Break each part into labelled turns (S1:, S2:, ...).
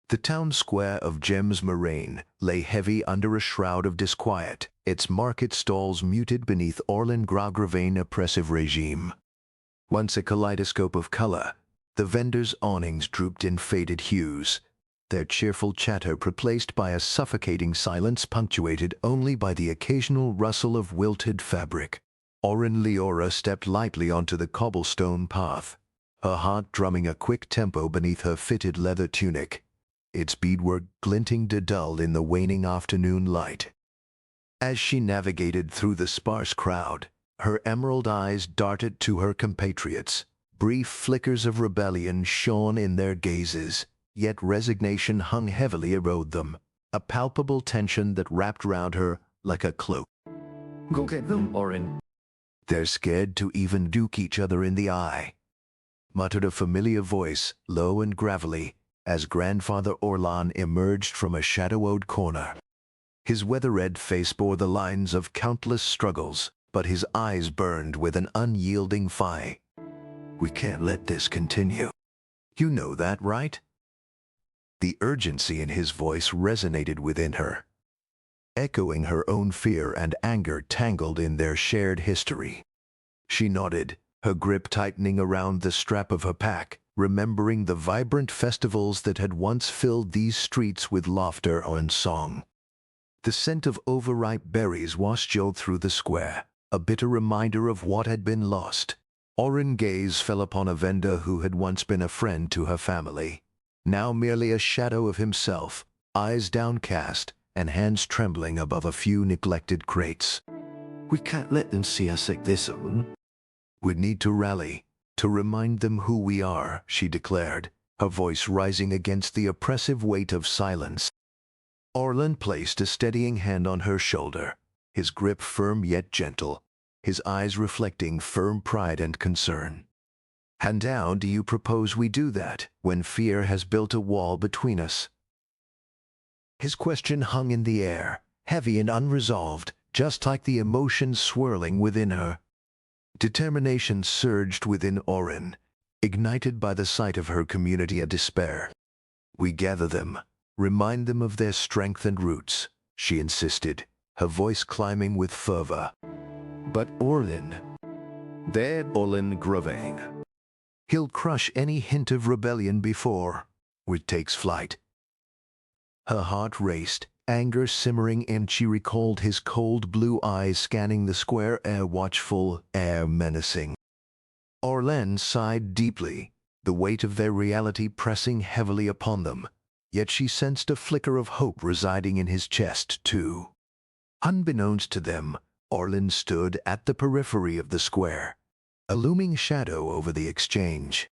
S1: The town square of Moraine lay heavy under a shroud of disquiet, its market stalls muted beneath Oren Graugravain's oppressive regime. Once a kaleidoscope of color, the vendors' awnings drooped in faded hues, their cheerful chatter replaced by a suffocating silence punctuated only by the occasional rustle of wilted fabric. Oren Liora stepped lightly onto the cobblestone path, her heart drumming a quick tempo beneath her fitted leather tunic, its beadwork glinting dull in the waning afternoon light. As she navigated through the sparse crowd, her emerald eyes darted to her compatriots. Brief flickers of rebellion shone in their gazes, yet resignation hung heavily around them, a palpable tension that wrapped round her like a cloak.
S2: Go get them, Oren.
S1: "They're scared to even look each other in the eye," muttered a familiar voice, low and gravelly, as Grandfather Oren emerged from a shadowed corner. His weather-red face bore the lines of countless struggles, but his eyes burned with an unyielding fire. "We can't let this continue. You know that, right?" The urgency in his voice resonated within her, echoing her own fear and anger tangled in their shared history. She nodded, her grip tightening around the strap of her pack, remembering the vibrant festivals that had once filled these streets with laughter and song. The scent of overripe berries washed through the square, a bitter reminder of what had been lost. Oren's gaze fell upon a vendor who had once been a friend to her family, now merely a shadow of himself, eyes downcast and hands trembling above a few neglected crates.
S2: We can't let them see us like this, Oren.
S1: "We need to rally, to remind them who we are," she declared, her voice rising against the oppressive weight of silence. Oren placed a steadying hand on her shoulder, his grip firm yet gentle, his eyes reflecting firm pride and concern. "And how do you propose we do that, when fear has built a wall between us?" His question hung in the air, heavy and unresolved, just like the emotions swirling within her. Determination surged within Oren, ignited by the sight of her community of despair. "We gather them, remind them of their strength and roots," she insisted, her voice climbing with fervor. "But Oren, they're Oren Graugravain. He'll crush any hint of rebellion before it takes flight." Her heart raced, anger simmering, and she recalled his cold blue eyes scanning the square air, watchful, air menacing. Oren sighed deeply, the weight of their reality pressing heavily upon them, yet she sensed a flicker of hope residing in his chest, too. Unbeknownst to them, Oren stood at the periphery of the square, a looming shadow over the exchange.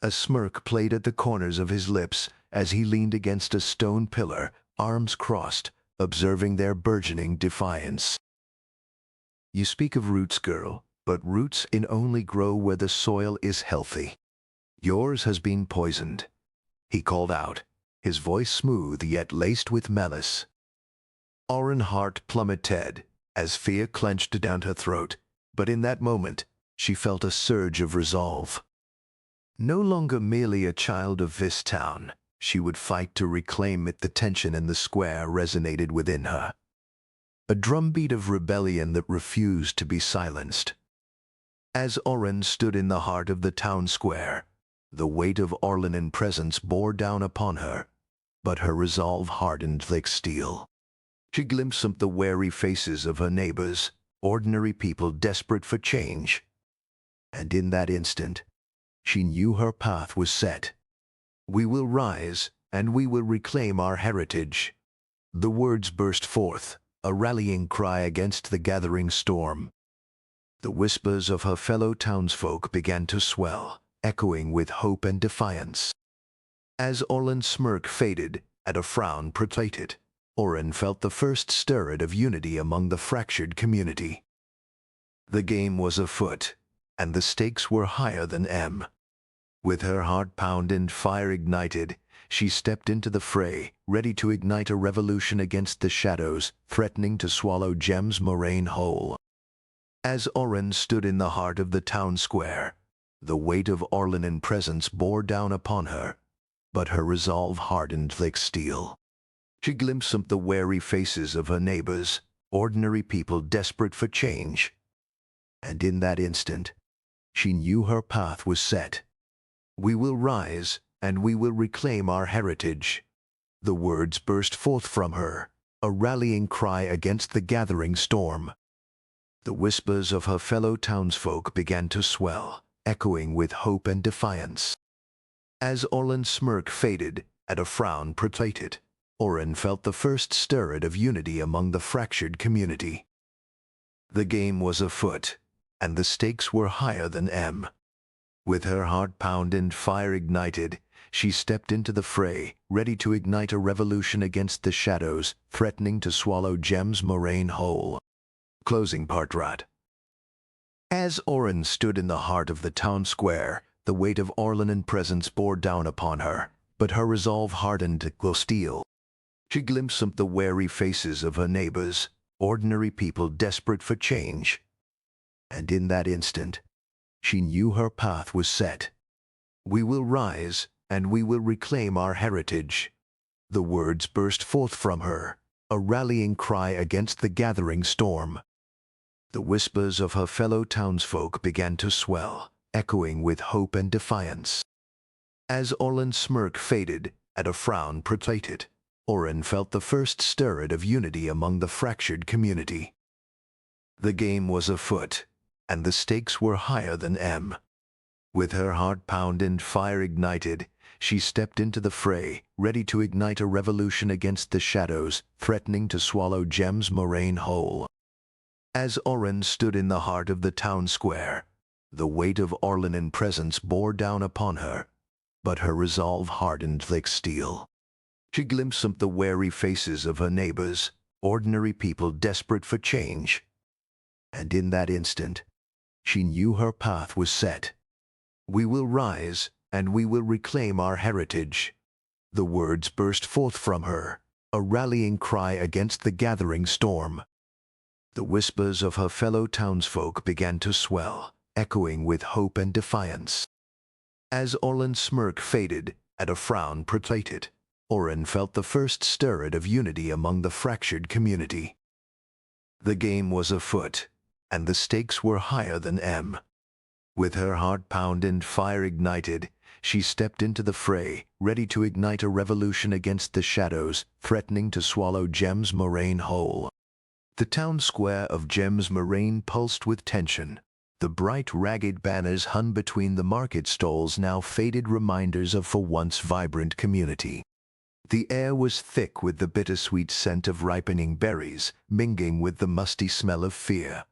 S1: A smirk played at the corners of his lips as he leaned against a stone pillar, arms crossed, observing their burgeoning defiance. "You speak of roots, girl, but roots can only grow where the soil is healthy. Yours has been poisoned," he called out, his voice smooth yet laced with malice. Oren's heart plummeted as fear clenched down her throat, but in that moment she felt a surge of resolve. No longer merely a child of this town, she would fight to reclaim it. The tension in the square resonated within her, a drumbeat of rebellion that refused to be silenced. As Oren stood in the heart of the town square, the weight of Oren's presence bore down upon her, but her resolve hardened like steel. She glimpsed the wary faces of her neighbors, ordinary people desperate for change. And in that instant, she knew her path was set. "We will rise, and we will reclaim our heritage." The words burst forth, a rallying cry against the gathering storm. The whispers of her fellow townsfolk began to swell, echoing with hope and defiance. As Oren's smirk faded and a frown protrated, Oren felt the first stir of unity among the fractured community. The game was afoot, and the stakes were higher than M. With her heart pounding, fire ignited, she stepped into the fray, ready to ignite a revolution against the shadows, threatening to swallow Moraine whole. As Oren stood in the heart of the town square, the weight of Oren's presence bore down upon her, but her resolve hardened like steel. She glimpsed the wary faces of her neighbors, ordinary people desperate for change. And in that instant, she knew her path was set. "We will rise, and we will reclaim our heritage." The words burst forth from her, a rallying cry against the gathering storm. The whispers of her fellow townsfolk began to swell, echoing with hope and defiance. As Orlan's smirk faded and a frown protrated, Oren felt the first stir of unity among the fractured community. The game was afoot, and the stakes were higher than M. With her heart pounded and fire ignited, she stepped into the fray, ready to ignite a revolution against the shadows, threatening to swallow Gem's Moraine whole. Closing part. As Oren stood in the heart of the town square, the weight of Orlan presence bore down upon her, but her resolve hardened like steel. She glimpsed the wary faces of her neighbors, ordinary people desperate for change. And in that instant, she knew her path was set. "We will rise, and we will reclaim our heritage." The words burst forth from her, a rallying cry against the gathering storm. The whispers of her fellow townsfolk began to swell, echoing with hope and defiance. As Orlan's smirk faded and a frown protrated, Oren felt the first stir of unity among the fractured community. The game was afoot, and the stakes were higher than M. With her heart pounded and fire ignited, she stepped into the fray, ready to ignite a revolution against the shadows, threatening to swallow Gem's Moraine whole. As Oren stood in the heart of the town square, the weight of Orlan presence bore down upon her, but her resolve hardened like steel. She glimpsed the wary faces of her neighbors, ordinary people desperate for change. And in that instant, she knew her path was set. "We will rise, and we will reclaim our heritage." The words burst forth from her, a rallying cry against the gathering storm. The whispers of her fellow townsfolk began to swell, echoing with hope and defiance. As Orlan's smirk faded and a frown protrated, Oren felt the first stir of unity among the fractured community. The game was afoot, and the stakes were higher than M. With her heart pounded and fire ignited, she stepped into the fray, ready to ignite a revolution against the shadows, threatening to swallow Gem's Moraine whole. The town square of Gem's Moraine pulsed with tension. The bright, ragged banners hung between the market stalls, now faded reminders of a once vibrant community. The air was thick with the bittersweet scent of ripening berries, mingling with the musty smell of fear.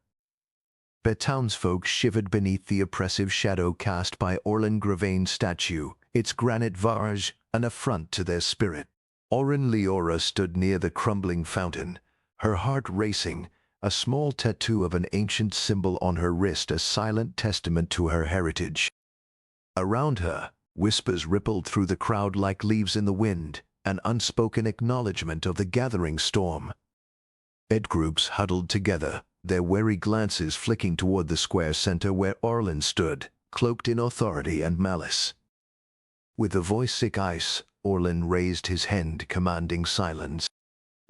S1: The townsfolk shivered beneath the oppressive shadow cast by Orlan Gravaine's statue, its granite varge an affront to their spirit. Oren Liora stood near the crumbling fountain, her heart racing, a small tattoo of an ancient symbol on her wrist a silent testament to her heritage. Around her, whispers rippled through the crowd like leaves in the wind, an unspoken acknowledgement of the gathering storm. Bed groups huddled together, their wary glances flicking toward the square center where Orlan stood, cloaked in authority and malice. With a voice sick ice, Orlan raised his hand, commanding silence.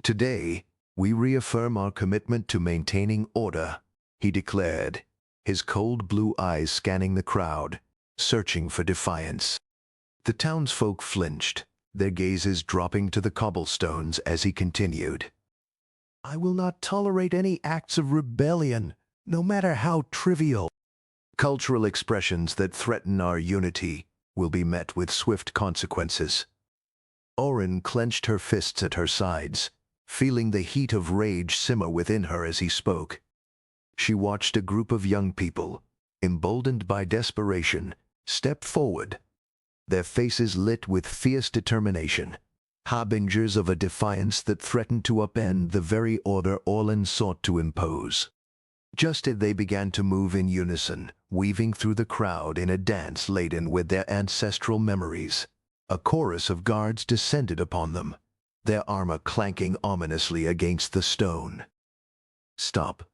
S1: "Today, we reaffirm our commitment to maintaining order," he declared, his cold blue eyes scanning the crowd, searching for defiance. The townsfolk flinched, their gazes dropping to the cobblestones as he continued. "I will not tolerate any acts of rebellion, no matter how trivial. Cultural expressions that threaten our unity will be met with swift consequences." Oren clenched her fists at her sides, feeling the heat of rage simmer within her as he spoke. She watched a group of young people, emboldened by desperation, step forward, their faces lit with fierce determination, harbingers of a defiance that threatened to upend the very order Orlan sought to impose. Just as they began to move in unison, weaving through the crowd in a dance laden with their ancestral memories, a chorus of guards descended upon them, their armor clanking ominously against the stone. "Stop!"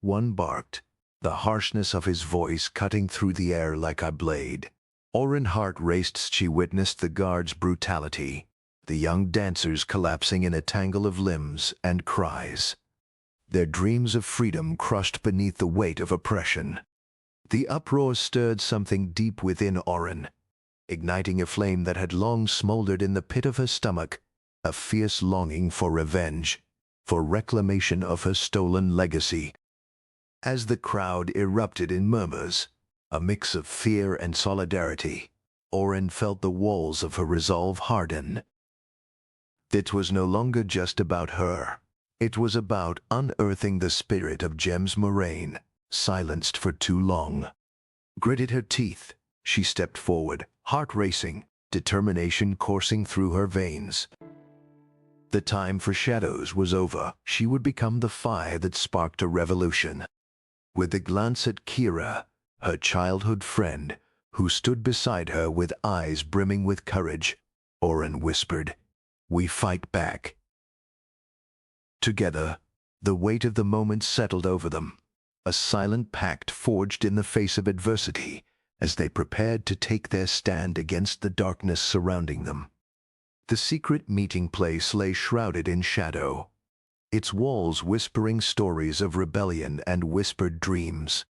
S1: One barked, the harshness of his voice cutting through the air like a blade. Oren's heart raced as she witnessed the guards' brutality, the young dancers collapsing in a tangle of limbs and cries, their dreams of freedom crushed beneath the weight of oppression. The uproar stirred something deep within Oren, igniting a flame that had long smoldered in the pit of her stomach, a fierce longing for revenge, for reclamation of her stolen legacy. As the crowd erupted in murmurs, a mix of fear and solidarity, Oren felt the walls of her resolve harden. It was no longer just about her. It was about unearthing the spirit of Gems Moraine, silenced for too long. Gritted her teeth, she stepped forward, heart racing, determination coursing through her veins. The time for shadows was over. She would become the fire that sparked a revolution. With a glance at Kira, her childhood friend, who stood beside her with eyes brimming with courage, Oren whispered, "We fight back." Together, the weight of the moment settled over them, a silent pact forged in the face of adversity as they prepared to take their stand against the darkness surrounding them. The secret meeting place lay shrouded in shadow, its walls whispering stories of rebellion and whispered dreams.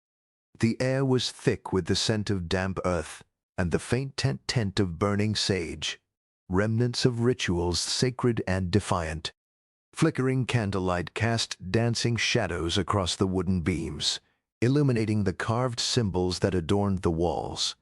S1: The air was thick with the scent of damp earth and the faint tint of burning sage, remnants of rituals sacred and defiant. Flickering candlelight cast dancing shadows across the wooden beams, illuminating the carved symbols that adorned the walls,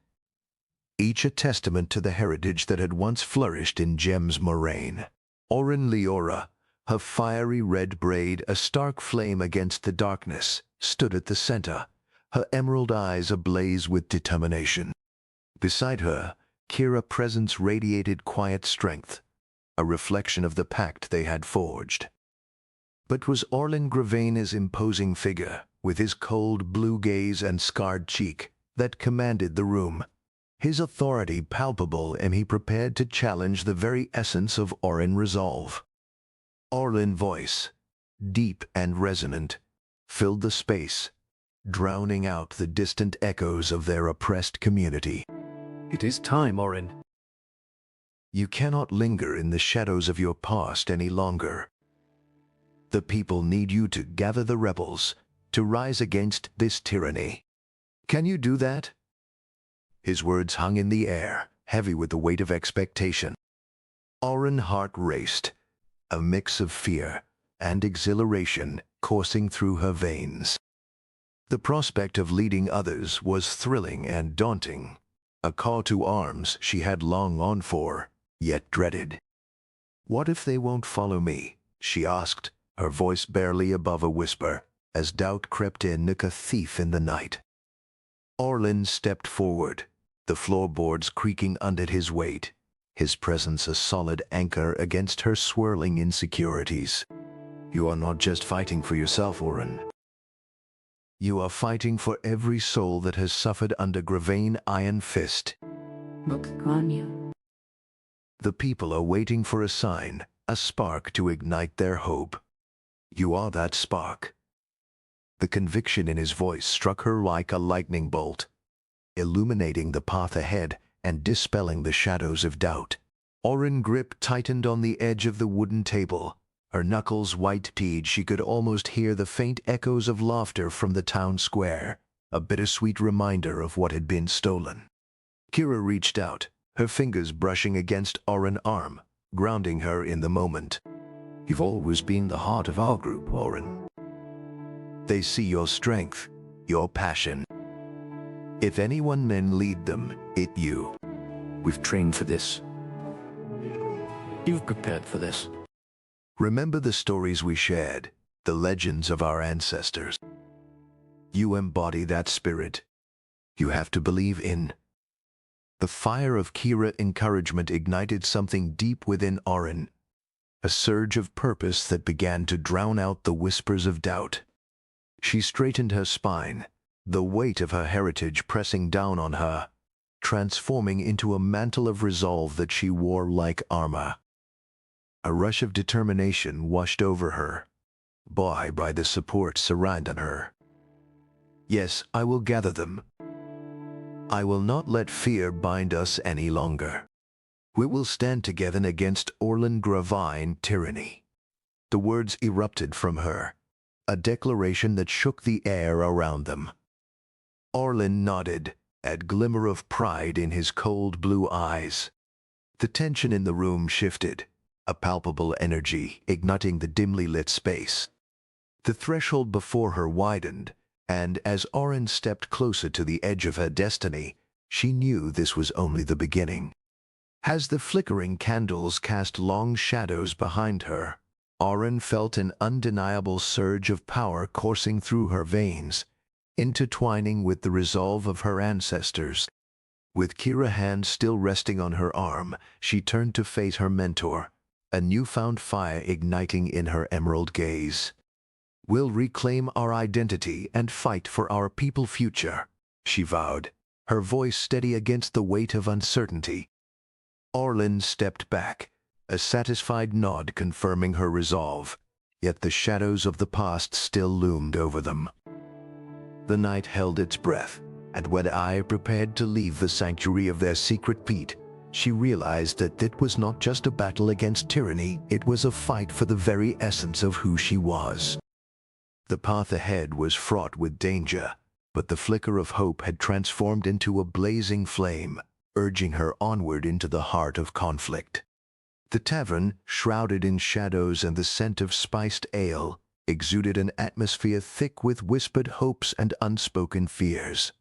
S1: each a testament to the heritage that had once flourished in Gems Moraine. Oren Liora, her fiery red braid a stark flame against the darkness, stood at the center, her emerald eyes ablaze with determination. Beside her, Kira's presence radiated quiet strength, a reflection of the pact they had forged. But was Orlin Gravaine's imposing figure, with his cold blue gaze and scarred cheek, that commanded the room, his authority palpable, and he prepared to challenge the very essence of Oren resolve. Orlin's voice, deep and resonant, filled the space, drowning out the distant echoes of their oppressed community.
S2: It is time, Oren.
S1: You cannot linger in the shadows of your past any longer. The people need you to gather the rebels, to rise against this tyranny. Can you do that? His words hung in the air, heavy with the weight of expectation. Oren's heart raced, a mix of fear and exhilaration coursing through her veins. The prospect of leading others was thrilling and daunting, a call to arms she had long longed for, yet dreaded. "What if they won't follow me?" she asked, her voice barely above a whisper, as doubt crept in like a thief in the night. Orlin stepped forward, the floorboards creaking under his weight, his presence a solid anchor against her swirling insecurities. "You are not just fighting for yourself, Oren. You are fighting for every soul that has suffered under Gravaine's iron fist.
S3: Look on you.
S1: The people are waiting for a sign, a spark to ignite their hope. You are that spark." The conviction in his voice struck her like a lightning bolt, illuminating the path ahead and dispelling the shadows of doubt. Oren's grip tightened on the edge of the wooden table, her knuckles white-teed. She could almost hear the faint echoes of laughter from the town square, a bittersweet reminder of what had been stolen. Kira reached out, her fingers brushing against Oren's arm, grounding her in the moment.
S2: You've always been the heart of our group, Oren.
S1: They see your strength, your passion. If anyone can lead them, it you.
S2: We've trained for this. You've prepared for this.
S1: Remember the stories we shared, the legends of our ancestors. You embody that spirit. You have to believe in. The fire of Kira's encouragement ignited something deep within Oren, a surge of purpose that began to drown out the whispers of doubt. She straightened her spine, the weight of her heritage pressing down on her, transforming into a mantle of resolve that she wore like armor. A rush of determination washed over her, buoyed by the support surrounding her. "Yes, I will gather them. I will not let fear bind us any longer. We will stand together against Orlan Gravine tyranny. The words erupted from her, a declaration that shook the air around them. Orlan nodded, a glimmer of pride in his cold blue eyes. The tension in the room shifted, a palpable energy igniting the dimly lit space. The threshold before her widened, and as Oren stepped closer to the edge of her destiny, she knew this was only the beginning. As the flickering candles cast long shadows behind her, Oren felt an undeniable surge of power coursing through her veins, intertwining with the resolve of her ancestors. With Kira's hand still resting on her arm, she turned to face her mentor, a newfound fire igniting in her emerald gaze. "We'll reclaim our identity and fight for our people's future," she vowed, her voice steady against the weight of uncertainty. Orlan stepped back, a satisfied nod confirming her resolve, yet the shadows of the past still loomed over them. The night held its breath, and when I prepared to leave the sanctuary of their secret pit, she realized that it was not just a battle against tyranny, it was a fight for the very essence of who she was. The path ahead was fraught with danger, but the flicker of hope had transformed into a blazing flame, urging her onward into the heart of conflict. The tavern, shrouded in shadows and the scent of spiced ale, exuded an atmosphere thick with whispered hopes and unspoken fears.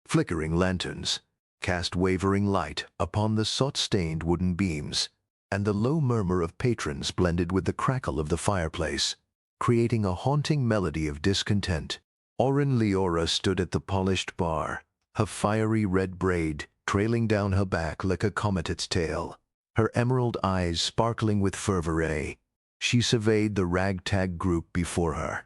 S1: Flickering lanterns cast wavering light upon the soot-stained wooden beams, and the low murmur of patrons blended with the crackle of the fireplace, creating a haunting melody of discontent. Oren Liora stood at the polished bar, her fiery red braid trailing down her back like a comet's tail, her emerald eyes sparkling with fervor. She surveyed the ragtag group before her.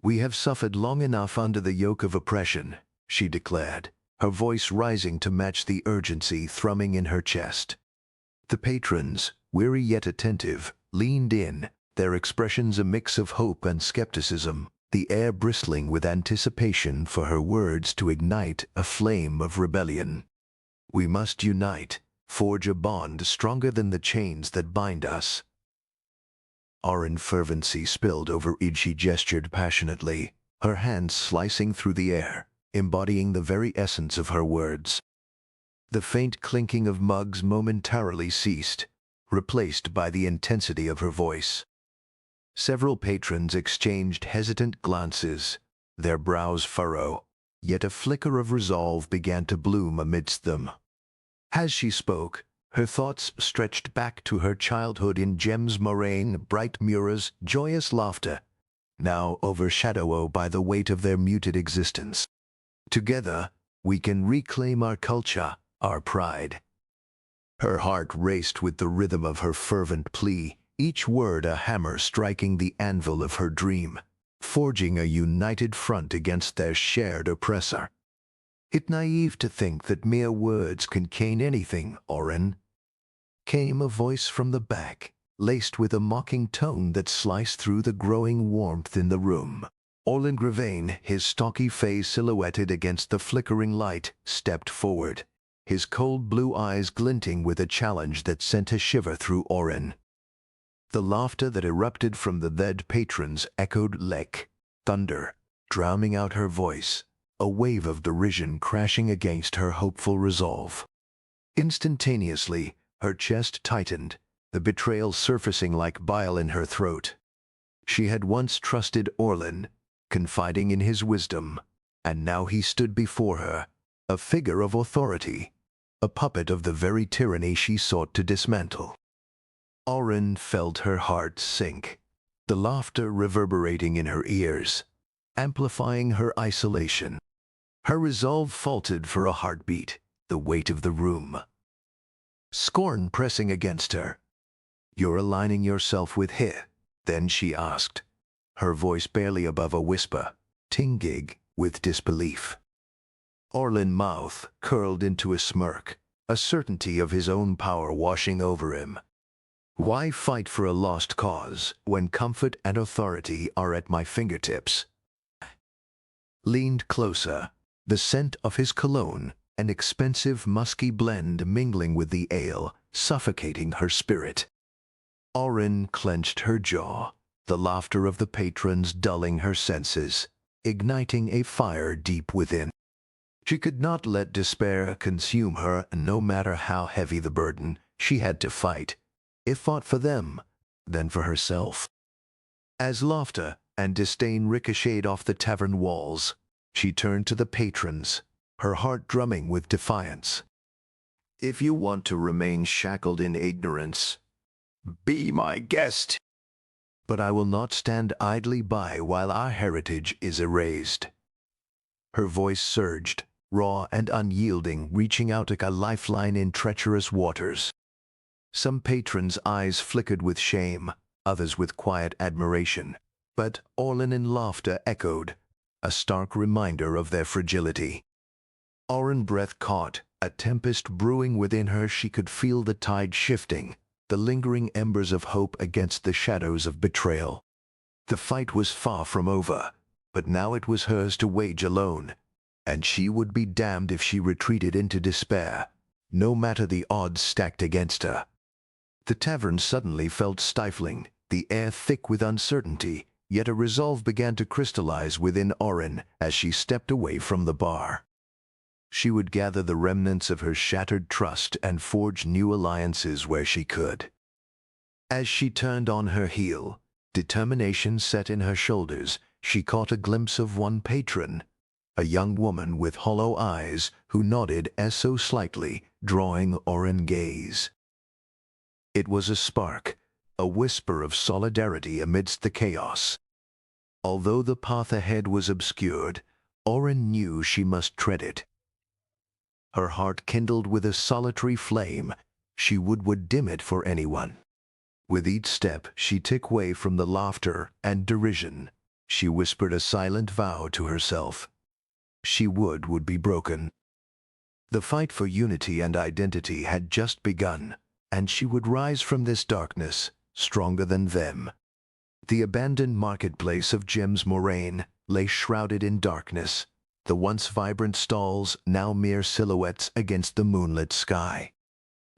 S1: "We have suffered long enough under the yoke of oppression," she declared, her voice rising to match the urgency thrumming in her chest. The patrons, weary yet attentive, leaned in, their expressions a mix of hope and skepticism, the air bristling with anticipation for her words to ignite a flame of rebellion. "We must unite, forge a bond stronger than the chains that bind us." Oren fervency spilled over each. She gestured passionately, her hands slicing through the air, embodying the very essence of her words. The faint clinking of mugs momentarily ceased, replaced by the intensity of her voice. Several patrons exchanged hesitant glances, their brows furrow, yet a flicker of resolve began to bloom amidst them. As she spoke, her thoughts stretched back to her childhood in Gem's Moraine, bright Mura's joyous laughter, now overshadowed by the weight of their muted existence. "Together, we can reclaim our culture, our pride." Her heart raced with the rhythm of her fervent plea, each word a hammer striking the anvil of her dream, forging a united front against their shared oppressor. "It's naive to think that mere words can cane anything, Oren," came a voice from the back, laced with a mocking tone that sliced through the growing warmth in the room. Orlan Gravine, his stocky face silhouetted against the flickering light, stepped forward, his cold blue eyes glinting with a challenge that sent a shiver through Oren. The laughter that erupted from the dead patrons echoed like thunder, drowning out her voice, a wave of derision crashing against her hopeful resolve. Instantaneously, her chest tightened, the betrayal surfacing like bile in her throat. She had once trusted Orlan, confiding in his wisdom, and now he stood before her, a figure of authority, a puppet of the very tyranny she sought to dismantle. Oren felt her heart sink, the laughter reverberating in her ears, amplifying her isolation. Her resolve faltered for a heartbeat, the weight of the room. Scorn pressing against her. "You're aligning yourself with He?" Then she asked, her voice barely above a whisper, tinging with disbelief. Orlan's mouth curled into a smirk, a certainty of his own power washing over him. "Why fight for a lost cause when comfort and authority are at my fingertips?" Leaned closer, the scent of his cologne an expensive musky blend mingling with the ale, suffocating her spirit. Oren clenched her jaw, the laughter of the patrons dulling her senses, igniting a fire deep within. She could not let despair consume her, no matter how heavy the burden. She had to fight, if fought for them, then for herself. As laughter and disdain ricocheted off the tavern walls, she turned to the patrons, her heart drumming with defiance. If you want to remain shackled in ignorance, be my guest. But I will not stand idly by while our heritage is erased. Her voice surged, raw and unyielding, reaching out like a lifeline in treacherous waters. Some patrons' eyes flickered with shame, others with quiet admiration, but Oren and laughter echoed, a stark reminder of their fragility. Oren's breath caught, a tempest brewing within her. She could feel the tide shifting, the lingering embers of hope against the shadows of betrayal. The fight was far from over, but now it was hers to wage alone, and she would be damned if she retreated into despair, no matter the odds stacked against her. The tavern suddenly felt stifling, the air thick with uncertainty, yet a resolve began to crystallize within Oren as she stepped away from the bar. She would gather the remnants of her shattered trust and forge new alliances where she could. As she turned on her heel, determination set in her shoulders, she caught a glimpse of one patron, a young woman with hollow eyes who nodded as so slightly, drawing Oren's gaze. It was a spark, a whisper of solidarity amidst the chaos. Although the path ahead was obscured, Oren knew she must tread it. Her heart kindled with a solitary flame. She would dim it for anyone. With each step she took away from the laughter and derision, she whispered a silent vow to herself. She would be broken. The fight for unity and identity had just begun, and she would rise from this darkness, stronger than them. The abandoned marketplace of Gem's Moraine lay shrouded in darkness, the once vibrant stalls now mere silhouettes against the moonlit sky.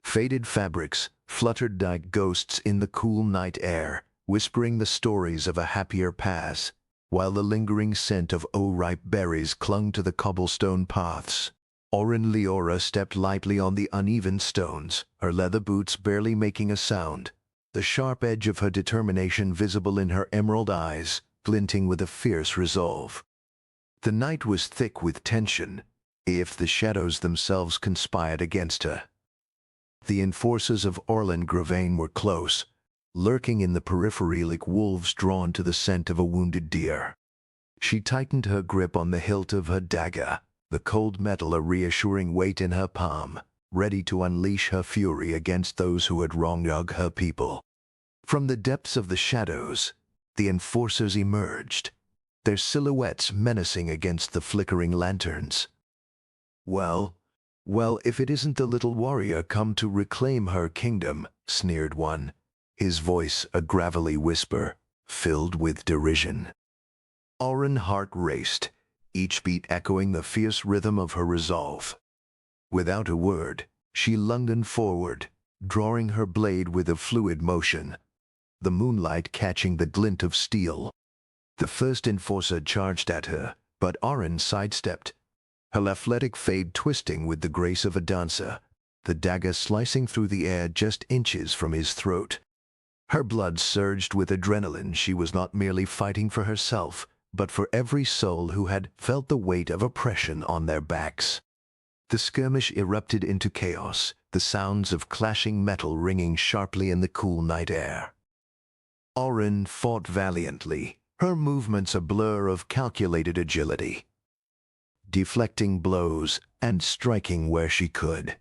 S1: Faded fabrics fluttered like ghosts in the cool night air, whispering the stories of a happier past, while the lingering scent of ripe berries clung to the cobblestone paths. Oren Liora stepped lightly on the uneven stones, her leather boots barely making a sound, the sharp edge of her determination visible in her emerald eyes, glinting with a fierce resolve. The night was thick with tension, if the shadows themselves conspired against her. The enforcers of Orlan Gravain were close, lurking in the periphery like wolves drawn to the scent of a wounded deer. She tightened her grip on the hilt of her dagger, the cold metal a reassuring weight in her palm, ready to unleash her fury against those who had wronged her people. From the depths of the shadows, the enforcers emerged, their silhouettes menacing against the flickering lanterns. Well, if it isn't the little warrior come to reclaim her kingdom, sneered one, his voice a gravelly whisper, filled with derision. Oren's heart raced, each beat echoing the fierce rhythm of her resolve. Without a word, she lunged forward, drawing her blade with a fluid motion, the moonlight catching the glint of steel. The first enforcer charged at her, but Oren sidestepped, her athletic fade twisting with the grace of a dancer, the dagger slicing through the air just inches from his throat. Her blood surged with adrenaline. She was not merely fighting for herself, but for every soul who had felt the weight of oppression on their backs. The skirmish erupted into chaos, the sounds of clashing metal ringing sharply in the cool night air. Oren fought valiantly, her movements a blur of calculated agility, deflecting blows and striking where she could.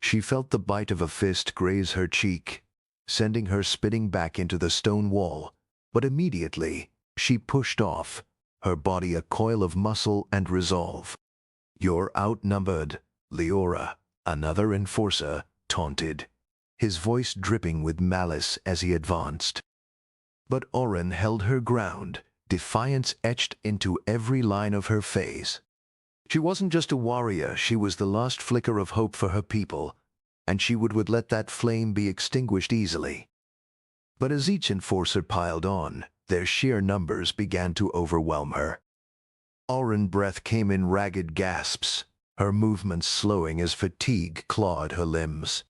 S1: She felt the bite of a fist graze her cheek, sending her spinning back into the stone wall, but immediately she pushed off, her body a coil of muscle and resolve. "You're outnumbered, Liora," another enforcer taunted, his voice dripping with malice as he advanced. But Oren held her ground, defiance etched into every line of her face. She wasn't just a warrior, she was the last flicker of hope for her people, and she would let that flame be extinguished easily. But as each enforcer piled on, their sheer numbers began to overwhelm her. Oren's breath came in ragged gasps, her movements slowing as fatigue clawed her limbs.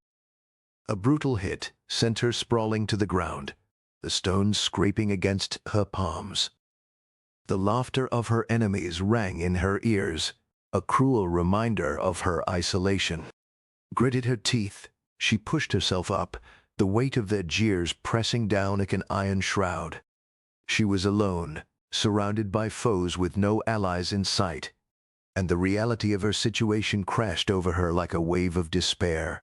S1: A brutal hit sent her sprawling to the ground, the stones scraping against her palms. The laughter of her enemies rang in her ears, a cruel reminder of her isolation. Gritted her teeth, she pushed herself up, the weight of their jeers pressing down like an iron shroud. She was alone, surrounded by foes with no allies in sight, and the reality of her situation crashed over her like a wave of despair.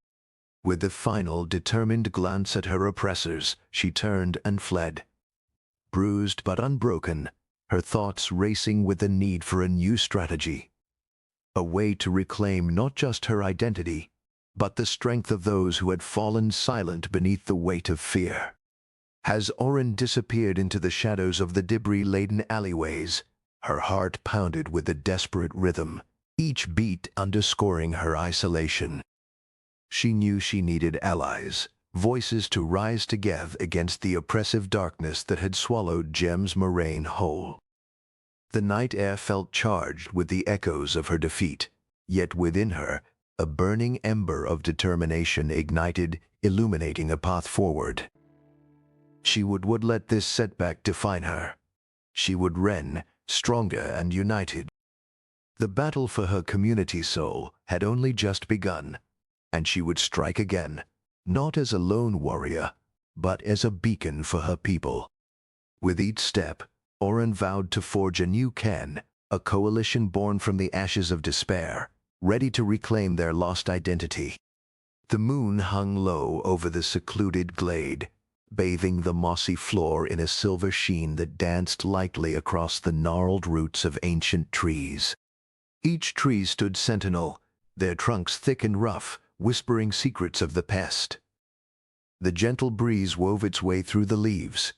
S1: With the final, determined glance at her oppressors, she turned and fled. Bruised but unbroken, her thoughts racing with the need for a new strategy. A way to reclaim not just her identity, but the strength of those who had fallen silent beneath the weight of fear. As Oren disappeared into the shadows of the debris-laden alleyways, her heart pounded with a desperate rhythm, each beat underscoring her isolation. She knew she needed allies, voices to rise together against the oppressive darkness that had swallowed Moraine whole. The night air felt charged with the echoes of her defeat, yet within her, a burning ember of determination ignited, illuminating a path forward. She would let this setback define her. She would reign, stronger and united. The battle for her community soul had only just begun, and she would strike again, not as a lone warrior, but as a beacon for her people. With each step, Oren vowed to forge a new clan, a coalition born from the ashes of despair, ready to reclaim their lost identity. The moon hung low over the secluded glade, bathing the mossy floor in a silver sheen that danced lightly across the gnarled roots of ancient trees. Each tree stood sentinel, their trunks thick and rough, whispering secrets of the past. The gentle breeze wove its way through the leaves,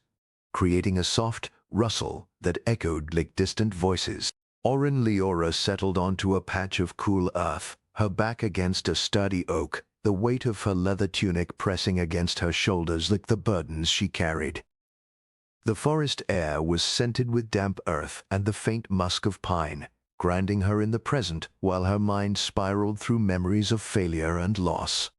S1: creating a soft rustle that echoed like distant voices. Liora settled onto a patch of cool earth, her back against a sturdy oak, the weight of her leather tunic pressing against her shoulders like the burdens she carried. The forest air was scented with damp earth and the faint musk of pine, grounding her in the present while her mind spiraled through memories of failure and loss.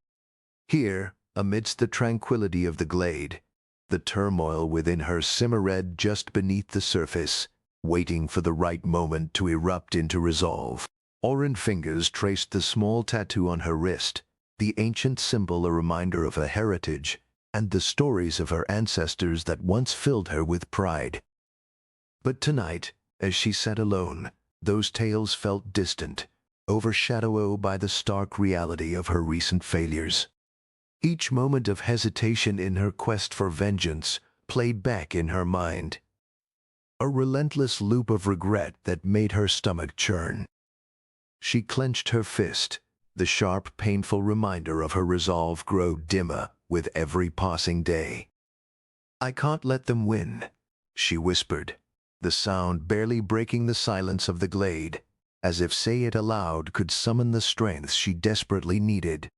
S1: Here, amidst the tranquility of the glade, the turmoil within her simmered just beneath the surface, waiting for the right moment to erupt into resolve. Oren's fingers traced the small tattoo on her wrist, the ancient symbol a reminder of her heritage and the stories of her ancestors that once filled her with pride. But tonight, as she sat alone, those tales felt distant, overshadowed by the stark reality of her recent failures. Each moment of hesitation in her quest for vengeance played back in her mind, a relentless loop of regret that made her stomach churn. She clenched her fist, the sharp, painful reminder of her resolve grow dimmer with every passing day. "I can't let them win," she whispered, the sound barely breaking the silence of the glade, as if say it aloud could summon the strength she desperately needed.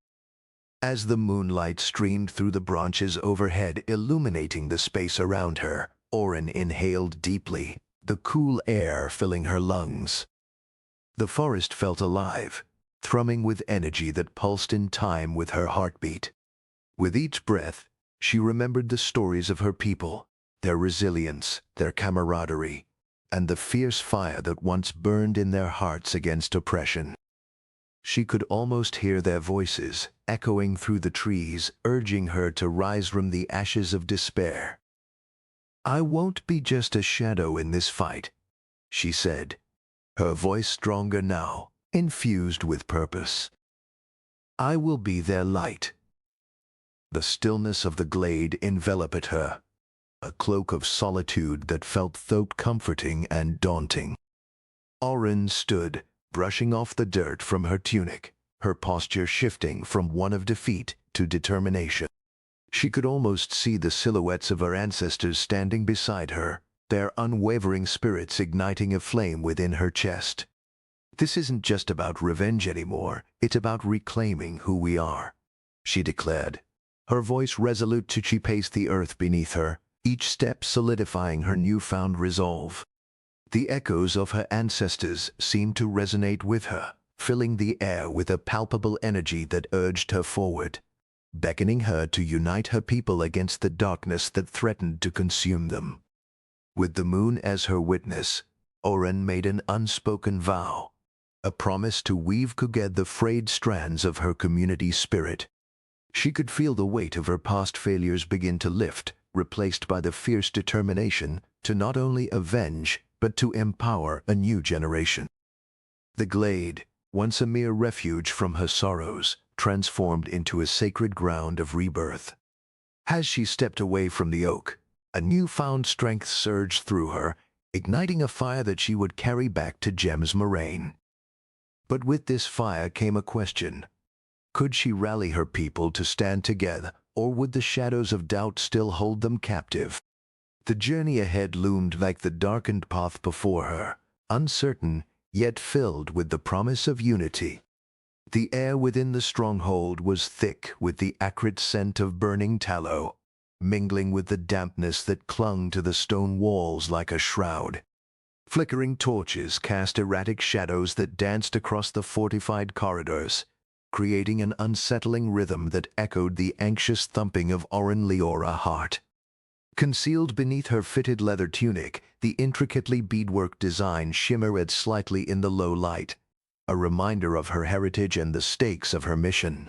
S1: As the moonlight streamed through the branches overhead, illuminating the space around her, Oren inhaled deeply, the cool air filling her lungs. The forest felt alive, thrumming with energy that pulsed in time with her heartbeat. With each breath, she remembered the stories of her people, their resilience, their camaraderie, and the fierce fire that once burned in their hearts against oppression. She could almost hear their voices, echoing through the trees, urging her to rise from the ashes of despair. "I won't be just a shadow in this fight," she said, her voice stronger now, infused with purpose. "I will be their light." The stillness of the glade enveloped her, a cloak of solitude that felt both comforting and daunting. Oren stood, brushing off the dirt from her tunic, her posture shifting from one of defeat to determination. She could almost see the silhouettes of her ancestors standing beside her, their unwavering spirits igniting a flame within her chest. This isn't just about revenge anymore, it's about reclaiming who we are, she declared. Her voice resolute as she paced the earth beneath her, each step solidifying her newfound resolve. The echoes of her ancestors seemed to resonate with her, filling the air with a palpable energy that urged her forward, beckoning her to unite her people against the darkness that threatened to consume them. With the moon as her witness, Oren made an unspoken vow, a promise to weave together the frayed strands of her community's spirit. She could feel the weight of her past failures begin to lift, replaced by the fierce determination to not only avenge, but to empower a new generation. The glade, once a mere refuge from her sorrows, transformed into a sacred ground of rebirth. As she stepped away from the oak, a newfound strength surged through her, igniting a fire that she would carry back to Moraine. But with this fire came a question. Could she rally her people to stand together, or would the shadows of doubt still hold them captive? The journey ahead loomed like the darkened path before her, uncertain, yet filled with the promise of unity. The air within the stronghold was thick with the acrid scent of burning tallow, mingling with the dampness that clung to the stone walls like a shroud. Flickering torches cast erratic shadows that danced across the fortified corridors, creating an unsettling rhythm that echoed the anxious thumping of Oren Liora heart. Concealed beneath her fitted leather tunic, the intricately beadwork design shimmered slightly in the low light, a reminder of her heritage and the stakes of her mission.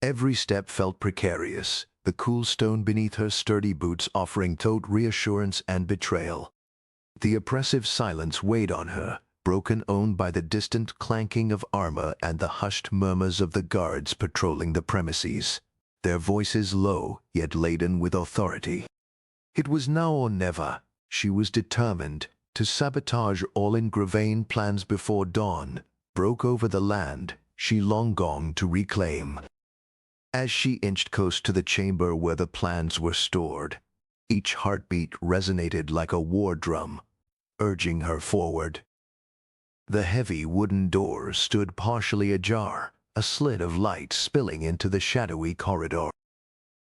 S1: Every step felt precarious, the cool stone beneath her sturdy boots offering total reassurance and betrayal. The oppressive silence weighed on her, broken only by the distant clanking of armor and the hushed murmurs of the guards patrolling the premises, their voices low yet laden with authority. It was now or never. She was determined to sabotage all Ingravane plans before dawn broke over the land she long gone to reclaim. As she inched close to the chamber where the plans were stored, each heartbeat resonated like a war drum, urging her forward. The heavy wooden door stood partially ajar, a slit of light spilling into the shadowy corridor.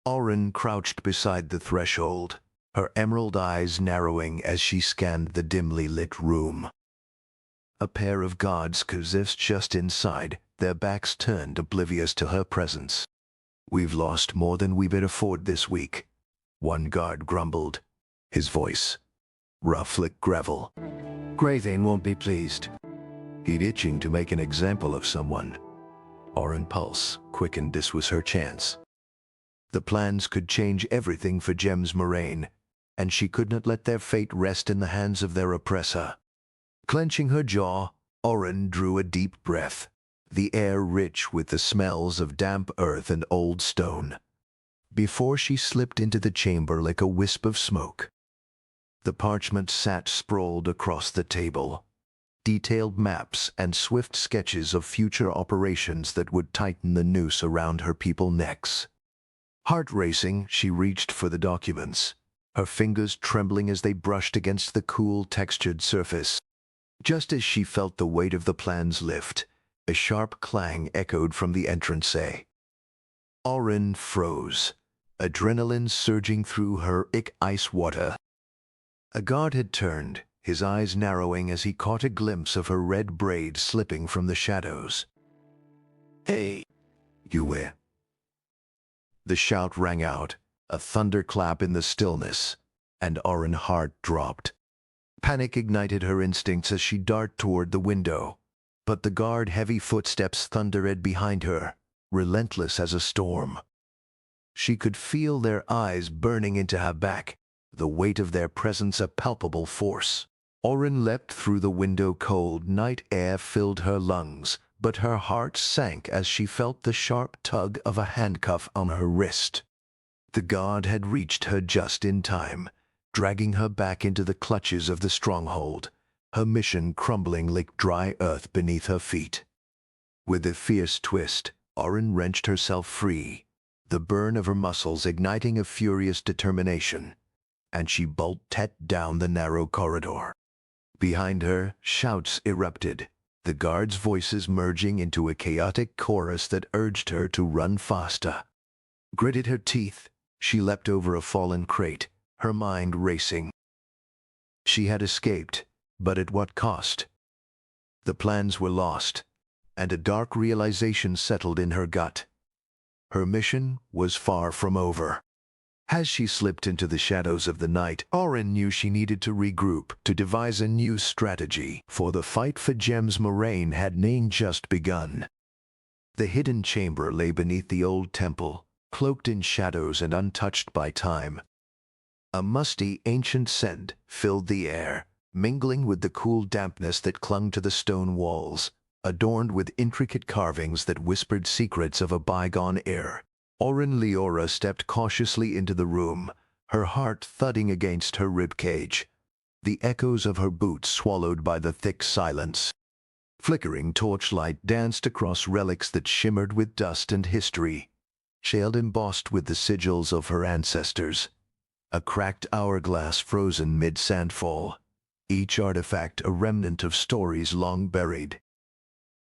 S1: Oren crouched beside the threshold, her emerald eyes narrowing as she scanned the dimly lit room. A pair of guards possessed just inside, their backs turned oblivious to her presence. "We've lost more than we could afford this week," one guard grumbled, his voice rough like gravel.
S2: Grathane won't be pleased.
S1: He'd itching to make an example of someone. Oren's pulse quickened. This was her chance. The plans could change everything for Moraine, and she could not let their fate rest in the hands of their oppressor. Clenching her jaw, Oren drew a deep breath, the air rich with the smells of damp earth and old stone, before she slipped into the chamber like a wisp of smoke. The parchment sat sprawled across the table, detailed maps and swift sketches of future operations that would tighten the noose around her people's necks. Heart racing, she reached for the documents, her fingers trembling as they brushed against the cool, textured surface. Just as she felt the weight of the plans lift, a sharp clang echoed from the entrance. Oren froze, adrenaline surging through her ice water. A guard had turned, his eyes narrowing as he caught a glimpse of her red braid slipping from the shadows. "Hey, you where?" The shout rang out, a thunderclap in the stillness, and Oren's heart dropped. Panic ignited her instincts as she darted toward the window, but the guard's heavy footsteps thundered behind her, relentless as a storm. She could feel their eyes burning into her back, the weight of their presence a palpable force. Oren leapt through the window. Cold night air filled her lungs, but her heart sank as she felt the sharp tug of a handcuff on her wrist. The guard had reached her just in time, dragging her back into the clutches of the stronghold, her mission crumbling like dry earth beneath her feet. With a fierce twist, Oren wrenched herself free, the burn of her muscles igniting a furious determination, and she bolted down the narrow corridor. Behind her, shouts erupted, the guards' voices merging into a chaotic chorus that urged her to run faster. Gritted her teeth, she leapt over a fallen crate, her mind racing. She had escaped, but at what cost? The plans were lost, and a dark realization settled in her gut. Her mission was far from over. As she slipped into the shadows of the night, Oren knew she needed to regroup, to devise a new strategy, for the fight for Gems Moraine had just begun. The hidden chamber lay beneath the old temple, cloaked in shadows and untouched by time. A musty, ancient scent filled the air, mingling with the cool dampness that clung to the stone walls, adorned with intricate carvings that whispered secrets of a bygone era. Oren Liora stepped cautiously into the room, her heart thudding against her ribcage, the echoes of her boots swallowed by the thick silence. Flickering torchlight danced across relics that shimmered with dust and history, shelled embossed with the sigils of her ancestors. A cracked hourglass frozen mid-sandfall, each artifact a remnant of stories long buried.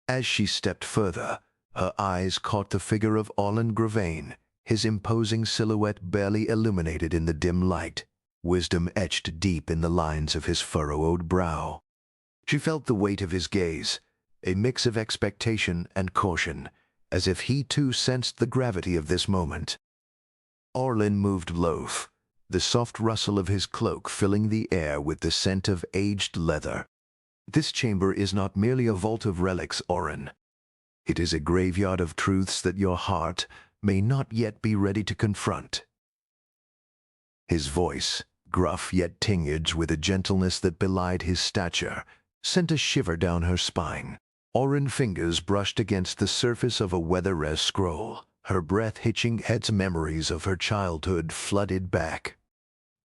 S1: As she stepped further, her eyes caught the figure of Oren Gravane, his imposing silhouette barely illuminated in the dim light, wisdom etched deep in the lines of his furrowed brow. She felt the weight of his gaze, a mix of expectation and caution, as if he too sensed the gravity of this moment. Oren moved low, the soft rustle of his cloak filling the air with the scent of aged leather. This chamber is not merely a vault of relics, Oren. It is a graveyard of truths that your heart may not yet be ready to confront. His voice, gruff yet tinged with a gentleness that belied his stature, sent a shiver down her spine. Oren's fingers brushed against the surface of a weather-res scroll, her breath hitching as memories of her childhood flooded back.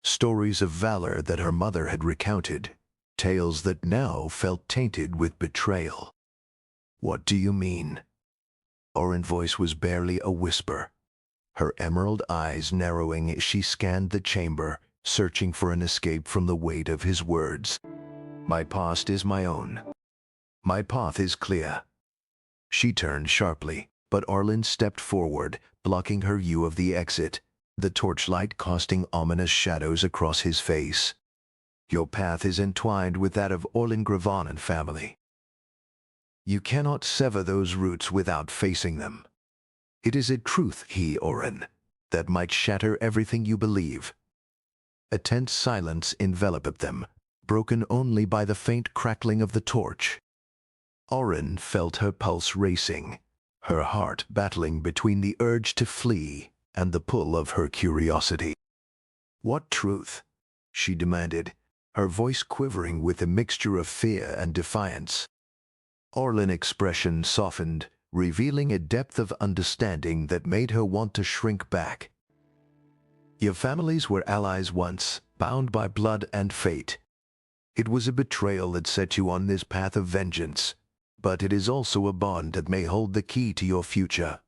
S1: Stories of valor that her mother had recounted, tales that now felt tainted with betrayal. What do you mean? Oren's voice was barely a whisper, her emerald eyes narrowing as she scanned the chamber, searching for an escape from the weight of his words. My past is my own. My path is clear. She turned sharply, but Oren stepped forward, blocking her view of the exit, the torchlight casting ominous shadows across his face. Your path is entwined with that of Oren Gravane and family. You cannot sever those roots without facing them. It is a truth, Oren, that might shatter everything you believe. A tense silence enveloped them, broken only by the faint crackling of the torch. Oren felt her pulse racing, her heart battling between the urge to flee and the pull of her curiosity. What truth? She demanded, her voice quivering with a mixture of fear and defiance. Oren's expression softened, revealing a depth of understanding that made her want to shrink back. Your families were allies once, bound by blood and fate. It was a betrayal that set you on this path of vengeance, but it is also a bond that may hold the key to your future.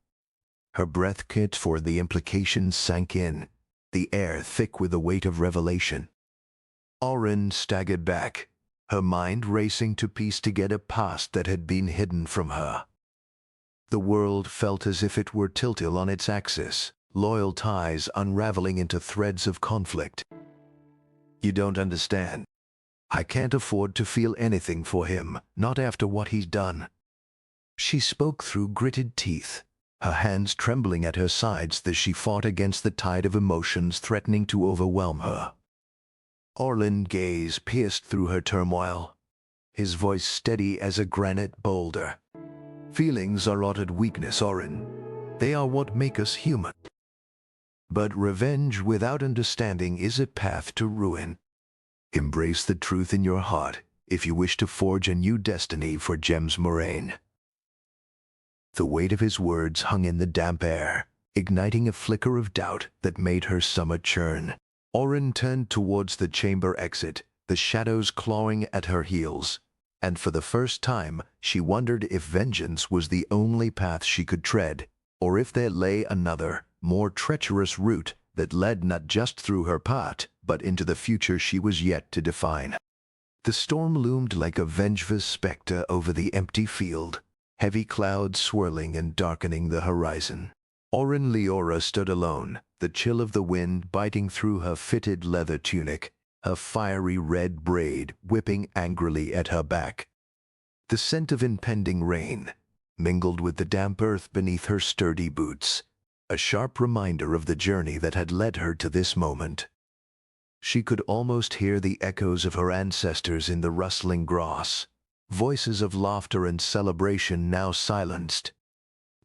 S1: Her breath caught for the implications sank in, the air thick with the weight of revelation. Oren staggered back, her mind racing to piece together a past that had been hidden from her. The world felt as if it were tilted on its axis, loyal ties unraveling into threads of conflict. You don't understand. I can't afford to feel anything for him, not after what he's done. She spoke through gritted teeth, her hands trembling at her sides as she fought against the tide of emotions threatening to overwhelm her. Oren's gaze pierced through her turmoil, his voice steady as a granite boulder. Feelings are not weakness, Oren. They are what make us human. But revenge without understanding is a path to ruin. Embrace the truth in your heart if you wish to forge a new destiny for Gems Moraine. The weight of his words hung in the damp air, igniting a flicker of doubt that made her stomach churn. Oren turned towards the chamber exit, the shadows clawing at her heels, and for the first time she wondered if vengeance was the only path she could tread, or if there lay another, more treacherous route that led not just through her path, but into the future she was yet to define. The storm loomed like a vengeful specter over the empty field, heavy clouds swirling and darkening the horizon. Oren Liora stood alone, the chill of the wind biting through her fitted leather tunic, her fiery red braid whipping angrily at her back. The scent of impending rain mingled with the damp earth beneath her sturdy boots, a sharp reminder of the journey that had led her to this moment. She could almost hear the echoes of her ancestors in the rustling grass, voices of laughter and celebration now silenced.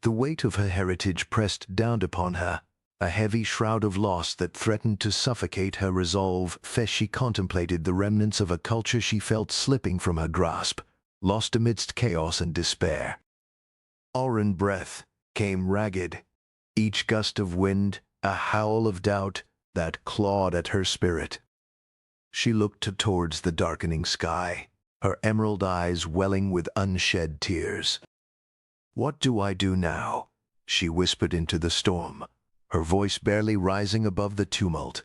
S1: The weight of her heritage pressed down upon her, a heavy shroud of loss that threatened to suffocate her resolve as she contemplated the remnants of a culture she felt slipping from her grasp, lost amidst chaos and despair. Oren's breath came ragged, each gust of wind a howl of doubt that clawed at her spirit. She looked towards the darkening sky, her emerald eyes welling with unshed tears. "What do I do now?" she whispered into the storm, her voice barely rising above the tumult.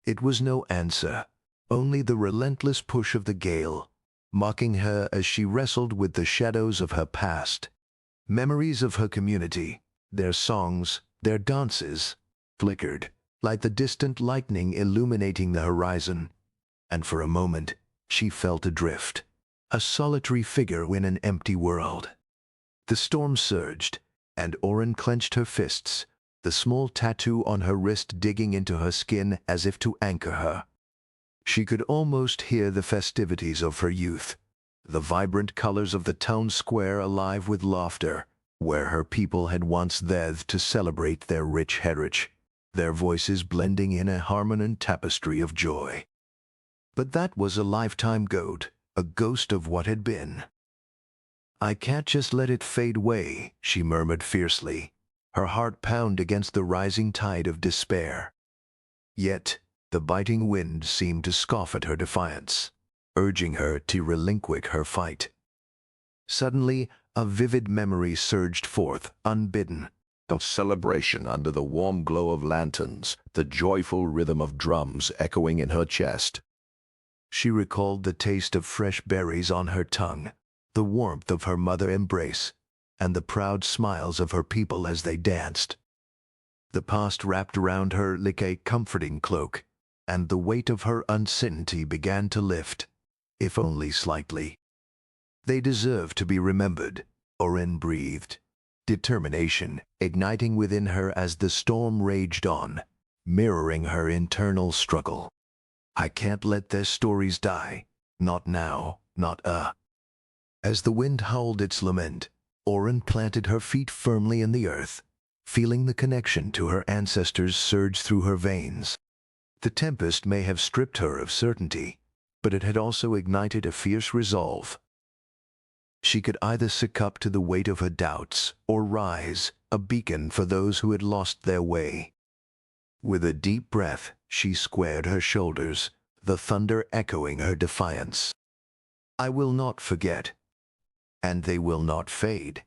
S1: It was no answer, only the relentless push of the gale, mocking her as she wrestled with the shadows of her past. Memories of her community, their songs, their dances, flickered like the distant lightning illuminating the horizon, and for a moment she felt adrift, a solitary figure in an empty world. The storm surged, and Oren clenched her fists, the small tattoo on her wrist digging into her skin as if to anchor her. She could almost hear the festivities of her youth, the vibrant colors of the town square alive with laughter, where her people had once gathered to celebrate their rich heritage, their voices blending in a harmonious tapestry of joy. But that was a lifetime ago, a ghost of what had been. "I can't just let it fade away," she murmured fiercely, her heart pounding against the rising tide of despair. Yet the biting wind seemed to scoff at her defiance, urging her to relinquish her fight. Suddenly, a vivid memory surged forth, unbidden.
S4: Of celebration under the warm glow of lanterns, the joyful rhythm of drums echoing in her chest.
S1: She recalled the taste of fresh berries on her tongue, the warmth of her mother's embrace, and the proud smiles of her people as they danced. The past wrapped around her like a comforting cloak, and the weight of her uncertainty began to lift, if only slightly. They deserved to be remembered, Oren breathed, determination igniting within her as the storm raged on, mirroring her internal struggle. "I can't let their stories die. Not now, not As the wind howled its lament, Oren planted her feet firmly in the earth, feeling the connection to her ancestors surge through her veins. The tempest may have stripped her of certainty, but it had also ignited a fierce resolve. She could either succumb to the weight of her doubts or rise, a beacon for those who had lost their way. With a deep breath, she squared her shoulders, the thunder echoing her defiance. "I will not forget, and they will not fade,"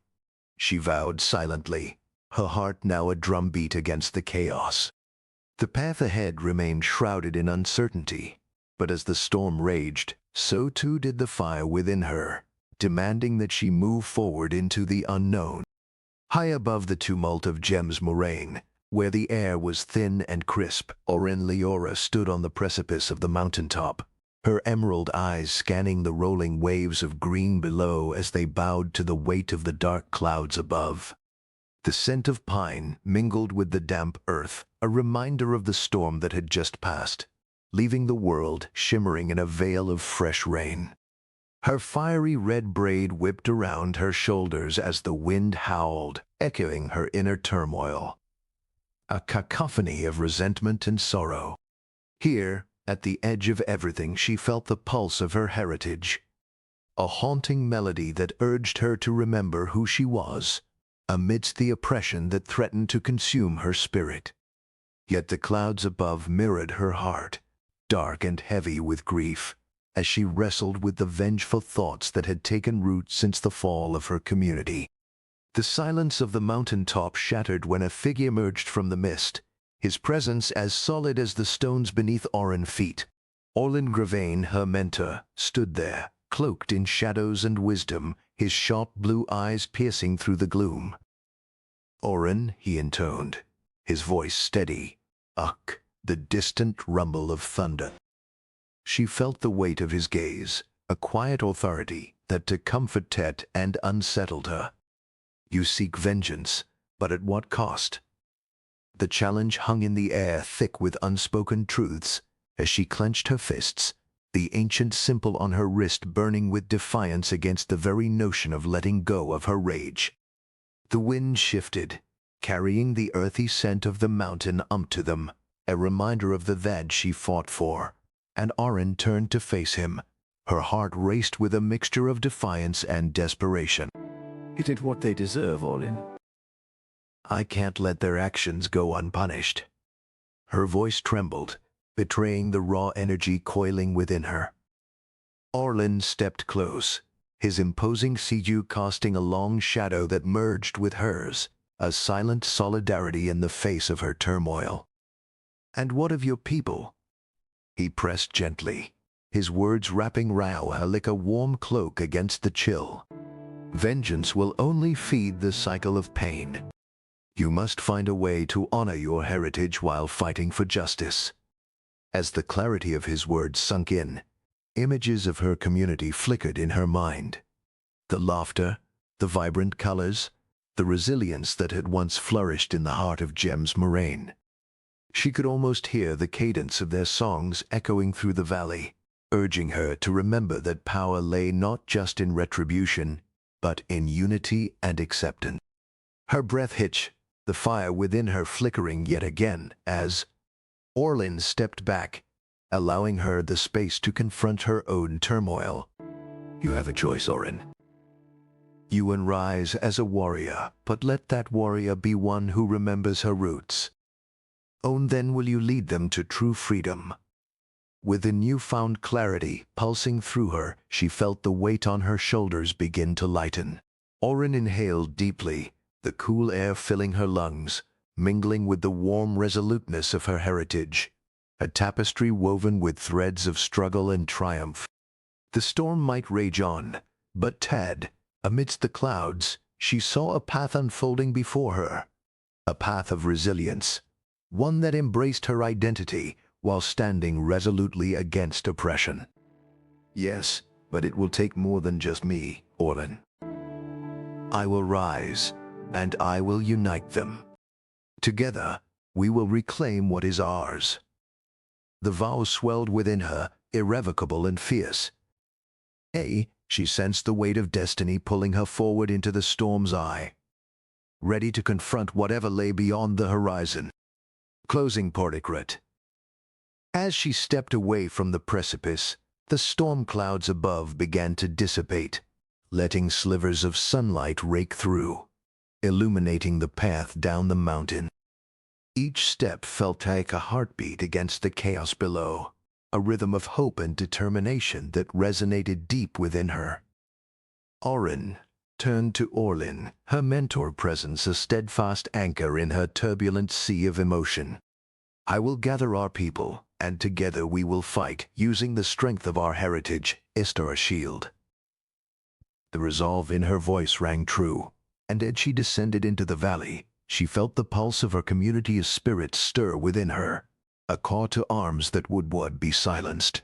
S1: she vowed silently, her heart now a drumbeat against the chaos. The path ahead remained shrouded in uncertainty, but as the storm raged, so too did the fire within her, demanding that she move forward into the unknown. High above the tumult of Moraine, where the air was thin and crisp, Oren Liora stood on the precipice of the mountaintop, her emerald eyes scanning the rolling waves of green below as they bowed to the weight of the dark clouds above. The scent of pine mingled with the damp earth, a reminder of the storm that had just passed, leaving the world shimmering in a veil of fresh rain. Her fiery red braid whipped around her shoulders as the wind howled, echoing her inner turmoil. A cacophony of resentment and sorrow. Here, at the edge of everything, she felt the pulse of her heritage, a haunting melody that urged her to remember who she was, amidst the oppression that threatened to consume her spirit. Yet the clouds above mirrored her heart, dark and heavy with grief, as she wrestled with the vengeful thoughts that had taken root since the fall of her community. The silence of the mountain-top shattered when a figure emerged from the mist, his presence as solid as the stones beneath Oren's feet. Orlin Gravane, her mentor, stood there, cloaked in shadows and wisdom, his sharp blue eyes piercing through the gloom. "Oren," he intoned, his voice steady. Ugh, the distant rumble of thunder. She felt the weight of his gaze, a quiet authority that to comfort Tet and unsettled her. "You seek vengeance, but at what cost?" The challenge hung in the air, thick with unspoken truths, as she clenched her fists, the ancient symbol on her wrist burning with defiance against the very notion of letting go of her rage. The wind shifted, carrying the earthy scent of the mountain to them, a reminder of the that she fought for, and Oren turned to face him. Her heart raced with a mixture of defiance and desperation.
S2: You did what they deserve, Oren.
S1: I can't let their actions go unpunished. Her voice trembled, betraying the raw energy coiling within her. Orlin stepped close, his imposing sinew casting a long shadow that merged with hers, a silent solidarity in the face of her turmoil. "And what of your people?" He pressed gently, his words wrapping round her like a warm cloak against the chill. "Vengeance will only feed the cycle of pain. You must find a way to honor your heritage while fighting for justice." As the clarity of his words sunk in, images of her community flickered in her mind. The laughter, the vibrant colors, the resilience that had once flourished in the heart of Moraine. She could almost hear the cadence of their songs echoing through the valley, urging her to remember that power lay not just in retribution, but in unity and acceptance. Her breath hitched, the fire within her flickering yet again as Orlin stepped back, allowing her the space to confront her own turmoil. "You have a choice, Oren. You can rise as a warrior, but let that warrior be one who remembers her roots. Only then will you lead them to true freedom." With a newfound clarity pulsing through her, she felt the weight on her shoulders begin to lighten. Oren inhaled deeply, the cool air filling her lungs, mingling with the warm resoluteness of her heritage, a tapestry woven with threads of struggle and triumph. The storm might rage on, but Tad, amidst the clouds, she saw a path unfolding before her, a path of resilience, one that embraced her identity while standing resolutely against oppression. "Yes, but it will take more than just me, Orlin. I will rise, and I will unite them. Together, we will reclaim what is ours." The vow swelled within her, irrevocable and fierce. She sensed the weight of destiny pulling her forward into the storm's eye, ready to confront whatever lay beyond the horizon. Closing portrait. As she stepped away from the precipice, the storm clouds above began to dissipate, letting slivers of sunlight rake through, illuminating the path down the mountain. Each step felt like a heartbeat against the chaos below, a rhythm of hope and determination that resonated deep within her. Oren turned to Orlin, her mentor presence a steadfast anchor in her turbulent sea of emotion. "I will gather our people, and together we will fight, using the strength of our heritage as our shield." The resolve in her voice rang true, and as she descended into the valley, she felt the pulse of her community's spirit stir within her, a call to arms that would be silenced.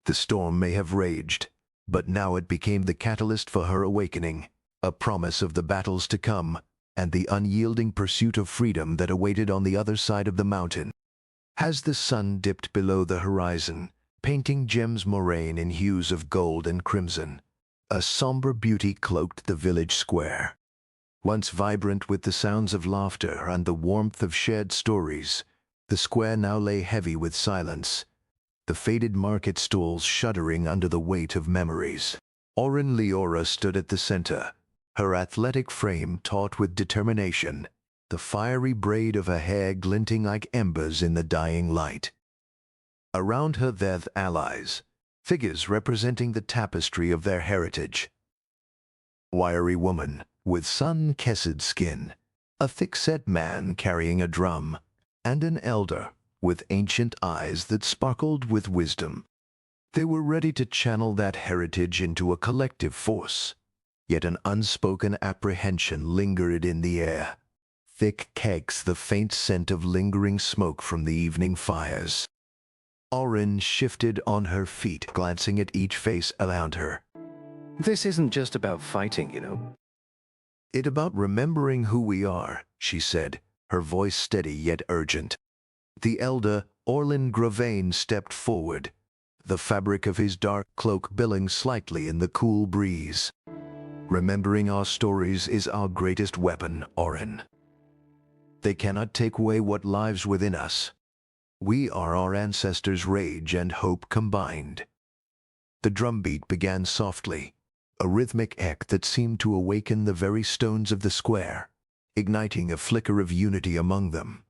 S1: The storm may have raged, but now it became the catalyst for her awakening, a promise of the battles to come, and the unyielding pursuit of freedom that awaited on the other side of the mountain. As the sun dipped below the horizon, painting Moraine in hues of gold and crimson, a somber beauty cloaked the village square. Once vibrant with the sounds of laughter and the warmth of shared stories, the square now lay heavy with silence, the faded market stalls shuddering under the weight of memories. Oren Liora stood at the center, her athletic frame taut with determination, the fiery braid of her hair glinting like embers in the dying light. Around her there allies, figures representing the tapestry of their heritage. Wiry woman with sun-kissed skin, a thick-set man carrying a drum, and an elder with ancient eyes that sparkled with wisdom. They were ready to channel that heritage into a collective force. Yet an unspoken apprehension lingered in the air. Thick kegs, the faint scent of lingering smoke from the evening fires. Oren shifted on her feet, glancing at each face around her.
S2: This isn't just about fighting, you know.
S1: It's about remembering who we are, she said, her voice steady yet urgent. The elder, Oren Gravane, stepped forward, the fabric of his dark cloak billowing slightly in the cool breeze. Remembering our stories is our greatest weapon, Oren. They cannot take away what lives within us. We are our ancestors' rage and hope combined. The drumbeat began softly, a rhythmic echo that seemed to awaken the very stones of the square, igniting a flicker of unity among them.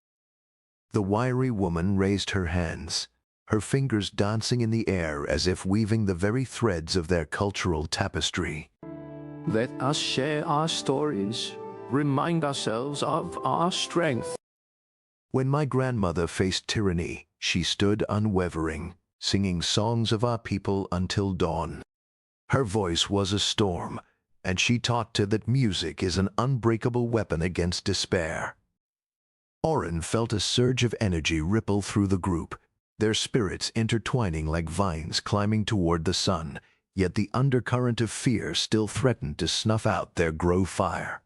S1: The wiry woman raised her hands, her fingers dancing in the air as if weaving the very threads of their cultural tapestry.
S2: Let us share our stories, remind ourselves of our strength.
S1: When my grandmother faced tyranny, she stood unwavering, singing songs of our people until dawn. Her voice was a storm, and she taught her that music is an unbreakable weapon against despair. Oren felt a surge of energy ripple through the group, their spirits intertwining like vines climbing toward the sun, yet the undercurrent of fear still threatened to snuff out their grove fire.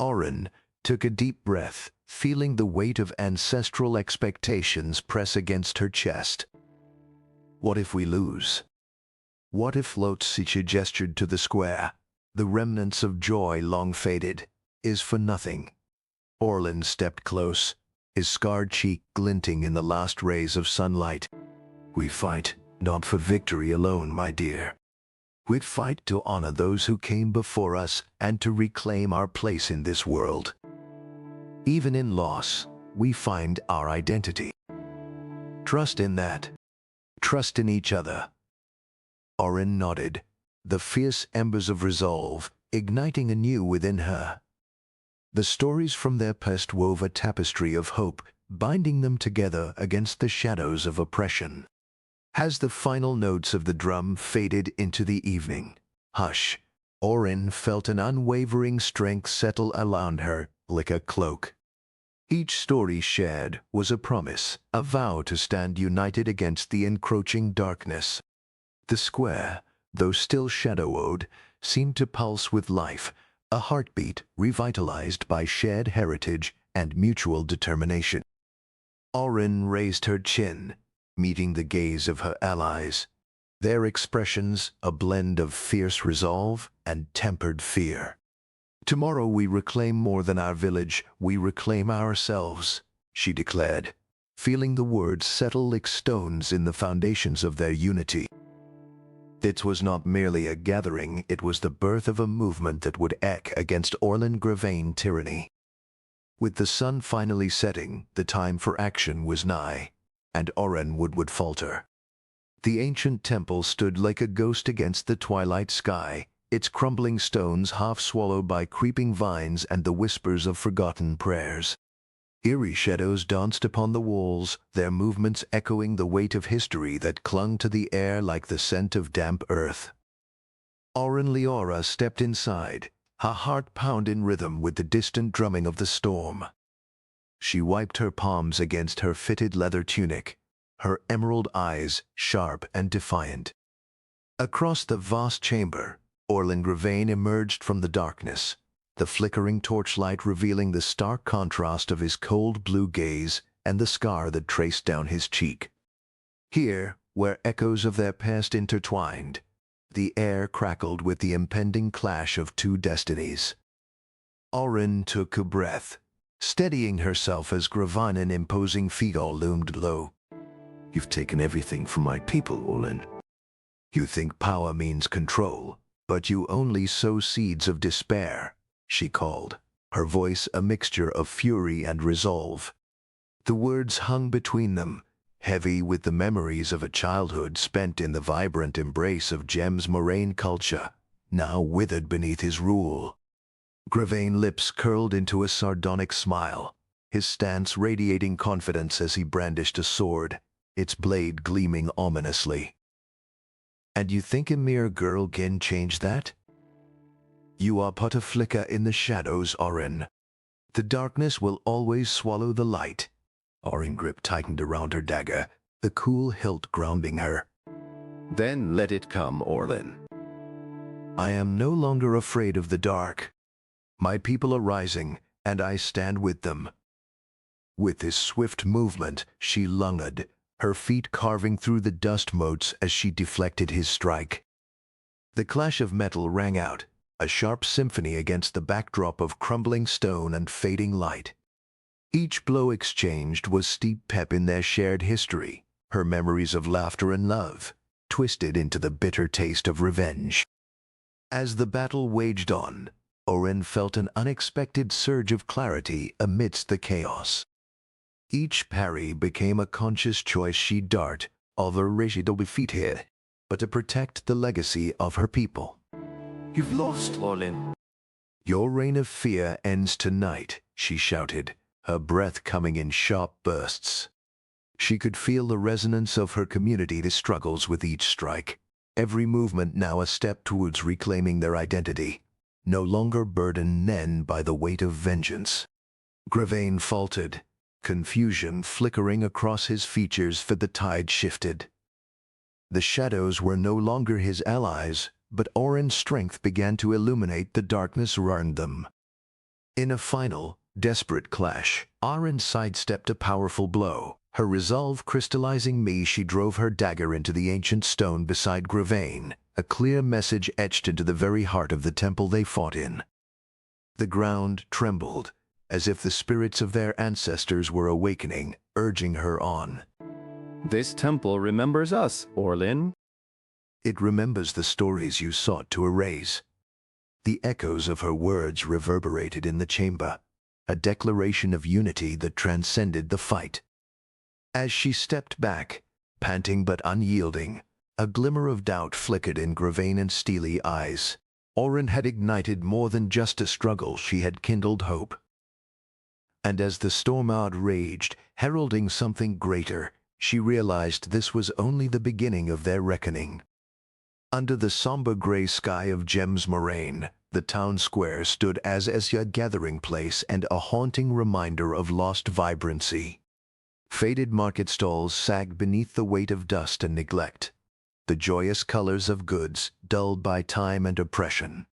S1: Oren took a deep breath, feeling the weight of ancestral expectations press against her chest. What if we lose? What if she gestured to the square, the remnants of joy long faded, is for nothing? Oren stepped close, his scarred cheek glinting in the last rays of sunlight. We fight not for victory alone, my dear. We fight to honor those who came before us and to reclaim our place in this world. Even in loss, we find our identity. Trust in that. Trust in each other. Oren nodded, the fierce embers of resolve igniting anew within her. The stories from their past wove a tapestry of hope, binding them together against the shadows of oppression. As the final notes of the drum faded into the evening, hush, Oren felt an unwavering strength settle around her like a cloak. Each story shared was a promise, a vow to stand united against the encroaching darkness. The square, though still shadowed, seemed to pulse with life, a heartbeat revitalized by shared heritage and mutual determination. Oren raised her chin, meeting the gaze of her allies, their expressions a blend of fierce resolve and tempered fear. Tomorrow we reclaim more than our village, we reclaim ourselves, she declared, feeling the words settle like stones in the foundations of their unity. It was not merely a gathering, it was the birth of a movement that would act against Oren Gravane tyranny. With the sun finally setting, the time for action was nigh, and Oren would falter. The ancient temple stood like a ghost against the twilight sky, its crumbling stones half swallowed by creeping vines and the whispers of forgotten prayers. Eerie shadows danced upon the walls, their movements echoing the weight of history that clung to the air like the scent of damp earth. Oren Liora stepped inside, her heart pound in rhythm with the distant drumming of the storm. She wiped her palms against her fitted leather tunic, her emerald eyes sharp and defiant. Across the vast chamber, Oren Gravane emerged from the darkness, the flickering torchlight revealing the stark contrast of his cold blue gaze and the scar that traced down his cheek. Here, where echoes of their past intertwined, the air crackled with the impending clash of two destinies. Oren took a breath, steadying herself as Gravane's imposing figure loomed low. You've taken everything from my people, Oren. You think power means control, but you only sow seeds of despair, she called, her voice a mixture of fury and resolve. The words hung between them, heavy with the memories of a childhood spent in the vibrant embrace of Jem's Moraine culture, now withered beneath his rule. Gravane's lips curled into a sardonic smile, his stance radiating confidence as he brandished a sword, its blade gleaming ominously. And you think a mere girl can change that? You are but a flicker in the shadows, Oren. The darkness will always swallow the light. Oren's grip tightened around her dagger, the cool hilt grounding her.
S2: Then let it come, Oren.
S1: I am no longer afraid of the dark. My people are rising, and I stand with them. With this swift movement, she lunged, her feet carving through the dust motes as she deflected his strike. The clash of metal rang out, a sharp symphony against the backdrop of crumbling stone and fading light. Each blow exchanged was steep pep in their shared history, her memories of laughter and love, twisted into the bitter taste of revenge. As the battle waged on, Oren felt an unexpected surge of clarity amidst the chaos. Each parry became a conscious choice she'd dart, over to defeat her, but to protect the legacy of her people.
S2: You've lost, Oren.
S1: Your reign of fear ends tonight, she shouted, her breath coming in sharp bursts. She could feel the resonance of her community's struggles with each strike, every movement now a step towards reclaiming their identity, no longer burdened then by the weight of vengeance. Gravane faltered, confusion flickering across his features, for the tide shifted. The shadows were no longer his allies, but Oren's strength began to illuminate the darkness around them. In a final, desperate clash, Oren sidestepped a powerful blow. Her resolve crystallizing she drove her dagger into the ancient stone beside Gravane, a clear message etched into the very heart of the temple they fought in. The ground trembled, as if the spirits of their ancestors were awakening, urging her on.
S2: This temple remembers us, Oren.
S1: It remembers the stories you sought to erase. The echoes of her words reverberated in the chamber, a declaration of unity that transcended the fight. As she stepped back, panting but unyielding, a glimmer of doubt flickered in Gravane's steely eyes. Oren had ignited more than just a struggle, she had kindled hope. And as the storm raged, heralding something greater, she realized this was only the beginning of their reckoning. Under the somber gray sky of Moraine, the town square stood as a gathering place and a haunting reminder of lost vibrancy. Faded market stalls sagged beneath the weight of dust and neglect, the joyous colors of goods dulled by time and oppression.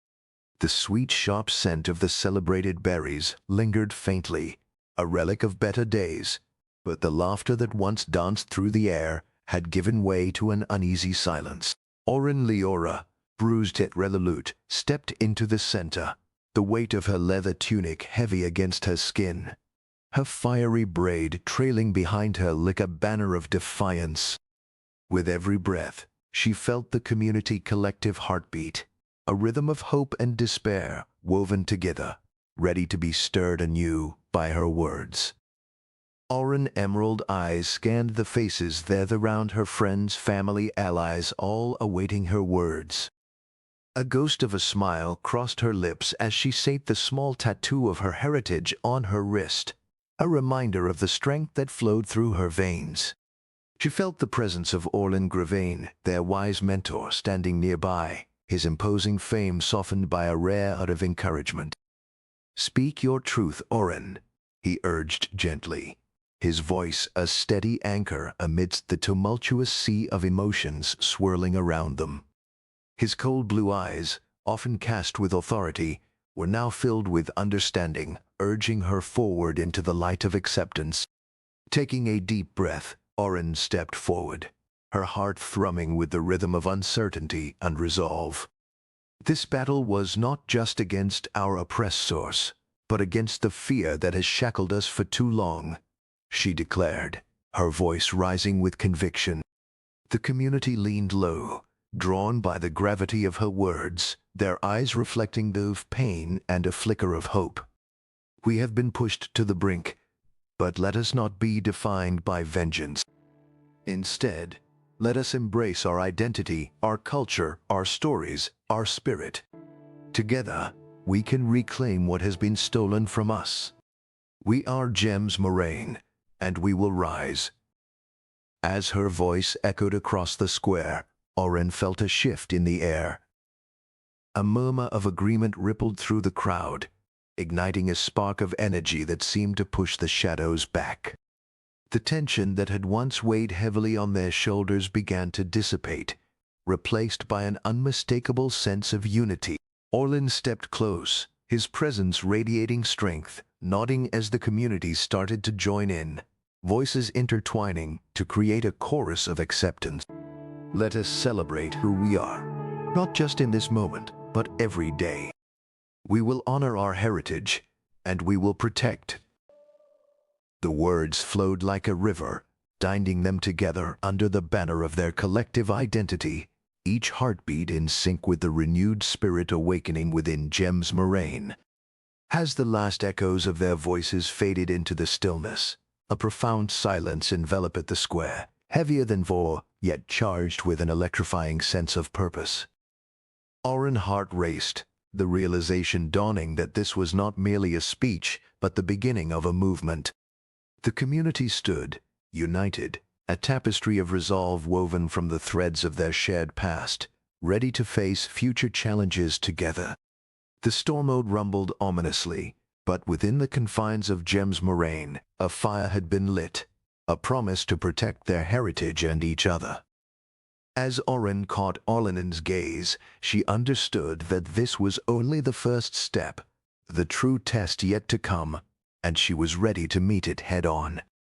S1: The sweet, sharp scent of the celebrated berries lingered faintly, a relic of better days, but the laughter that once danced through the air had given way to an uneasy silence. Oren Liora, bruised yet resolute, stepped into the center, the weight of her leather tunic heavy against her skin, her fiery braid trailing behind her like a banner of defiance. With every breath, she felt the community collective heartbeat, a rhythm of hope and despair woven together, ready to be stirred anew by her words. Oren's emerald eyes scanned the faces there around her friends, family, allies, all awaiting her words. A ghost of a smile crossed her lips as she sate the small tattoo of her heritage on her wrist, a reminder of the strength that flowed through her veins. She felt the presence of Oren Gravane, their wise mentor, standing nearby, his imposing fame softened by a rare out of encouragement. "Speak your truth, Oren," he urged gently, his voice a steady anchor amidst the tumultuous sea of emotions swirling around them. His cold blue eyes, often cast with authority, were now filled with understanding, urging her forward into the light of acceptance. Taking a deep breath, Oren stepped forward, her heart thrumming with the rhythm of uncertainty and resolve. This battle was not just against our oppressors, but against the fear that has shackled us for too long, she declared, her voice rising with conviction. The community leaned low, drawn by the gravity of her words, their eyes reflecting both pain and a flicker of hope. We have been pushed to the brink, but let us not be defined by vengeance. Instead, let us embrace our identity, our culture, our stories, our spirit. Together, we can reclaim what has been stolen from us. We are Moraine, and we will rise. As her voice echoed across the square, Oren felt a shift in the air. A murmur of agreement rippled through the crowd, igniting a spark of energy that seemed to push the shadows back. The tension that had once weighed heavily on their shoulders began to dissipate, replaced by an unmistakable sense of unity. Oren stepped close, his presence radiating strength, nodding as the community started to join in, voices intertwining to create a chorus of acceptance. Let us celebrate who we are, not just in this moment, but every day. We will honor our heritage, and we will protect. The words flowed like a river, binding them together under the banner of their collective identity, each heartbeat in sync with the renewed spirit awakening within Moraine. As the last echoes of their voices faded into the stillness, a profound silence enveloped the square, heavier than before, yet charged with an electrifying sense of purpose. Oren's heart raced, the realization dawning that this was not merely a speech, but the beginning of a movement. The community stood, united, a tapestry of resolve woven from the threads of their shared past, ready to face future challenges together. The storm rumbled ominously, but within the confines of Moraine, a fire had been lit, a promise to protect their heritage and each other. As Oren caught Orlan's gaze, she understood that this was only the first step, the true test yet to come, and she was ready to meet it head-on.